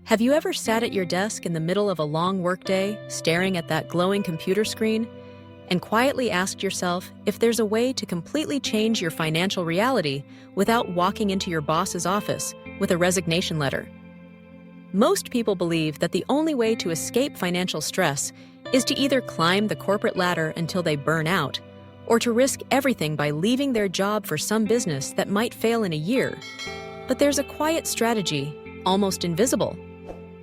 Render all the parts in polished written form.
Have you ever sat at your desk in the middle of a long workday, staring at that glowing computer screen, and quietly asked yourself if there's a way to completely change your financial reality without walking into your boss's office with a resignation letter? Most people believe that the only way to escape financial stress is to either climb the corporate ladder until they burn out, or to risk everything by leaving their job for some business that might fail in a year. But there's a quiet strategy, almost invisible,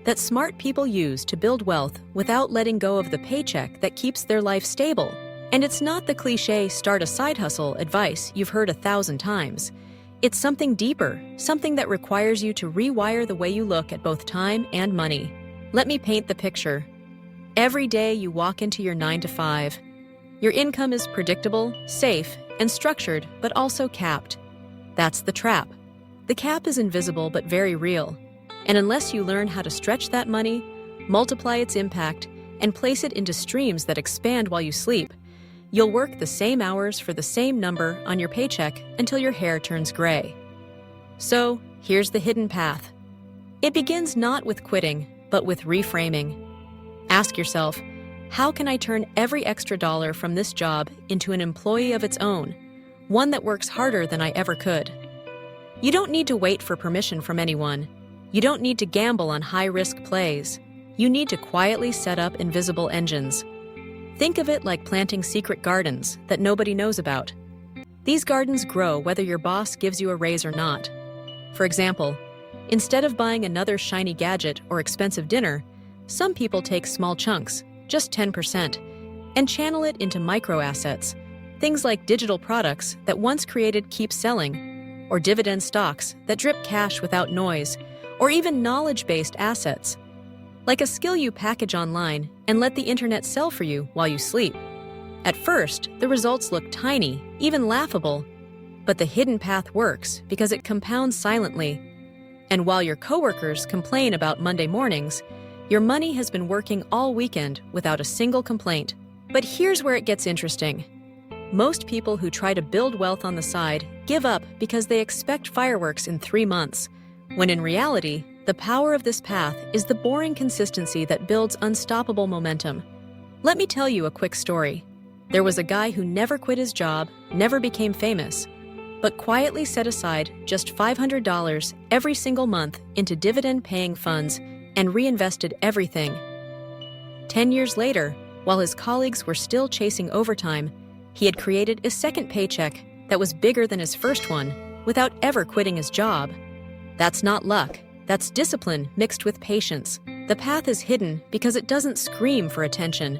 that smart people use to build wealth without letting go of the paycheck that keeps their life stable. And it's not the cliché start a side hustle advice you've heard 1,000 times. It's something deeper, something that requires you to rewire the way you look at both time and money. Let me paint the picture. Every day you walk into your 9-to-5. Your income is predictable, safe, and structured, but also capped. That's the trap. The cap is invisible but very real. And unless you learn how to stretch that money, multiply its impact, and place it into streams that expand while you sleep, you'll work the same hours for the same number on your paycheck until your hair turns gray. So, here's the hidden path. It begins not with quitting, but with reframing. Ask yourself, how can I turn every extra dollar from this job into an employee of its own, one that works harder than I ever could? You don't need to wait for permission from anyone. You don't need to gamble on high-risk plays. You need to quietly set up invisible engines. Think of it like planting secret gardens that nobody knows about. These gardens grow whether your boss gives you a raise or not. For example, instead of buying another shiny gadget or expensive dinner, some people take small chunks, just 10%, and channel it into micro-assets, things like digital products that once created keep selling, or dividend stocks that drip cash without noise, or even knowledge-based assets, like a skill you package online and let the internet sell for you while you sleep. At first, the results look tiny, even laughable, but the hidden path works because it compounds silently. And while your coworkers complain about Monday mornings, your money has been working all weekend without a single complaint. But here's where it gets interesting. Most people who try to build wealth on the side give up because they expect fireworks in 3 months, when in reality, the power of this path is the boring consistency that builds unstoppable momentum. Let me tell you a quick story. There was a guy who never quit his job, never became famous, but quietly set aside just $500 every single month into dividend-paying funds and reinvested everything. 10 years later, while his colleagues were still chasing overtime, he had created a second paycheck that was bigger than his first one without ever quitting his job. That's not luck. That's discipline mixed with patience. The path is hidden because it doesn't scream for attention.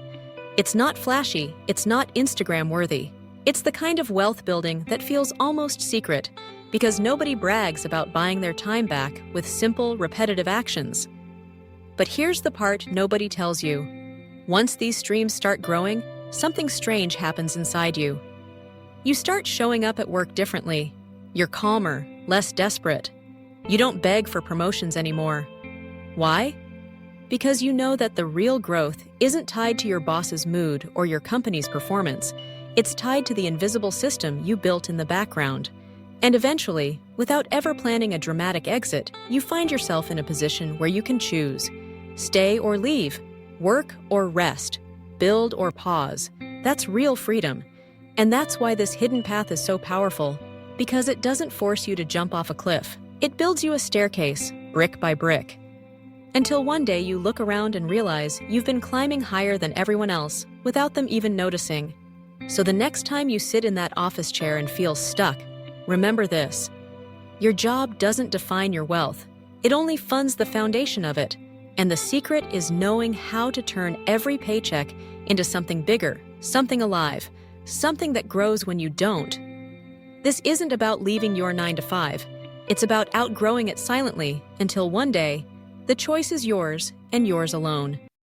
It's not flashy. It's not Instagram-worthy. It's the kind of wealth building that feels almost secret because nobody brags about buying their time back with simple, repetitive actions. But here's the part nobody tells you. Once these streams start growing, something strange happens inside you. You start showing up at work differently. You're calmer, less desperate. You don't beg for promotions anymore. Why? Because you know that the real growth isn't tied to your boss's mood or your company's performance. It's tied to the invisible system you built in the background. And eventually, without ever planning a dramatic exit, you find yourself in a position where you can choose. Stay or leave, work or rest, build or pause. That's real freedom. And that's why this hidden path is so powerful, because it doesn't force you to jump off a cliff. It builds you a staircase, brick by brick, until one day you look around and realize you've been climbing higher than everyone else without them even noticing. So the next time you sit in that office chair and feel stuck, remember this. Your job doesn't define your wealth. It only funds the foundation of it. And the secret is knowing how to turn every paycheck into something bigger, something alive, something that grows when you don't. This isn't about leaving your 9-to-5. It's about outgrowing it silently until one day, the choice is yours and yours alone.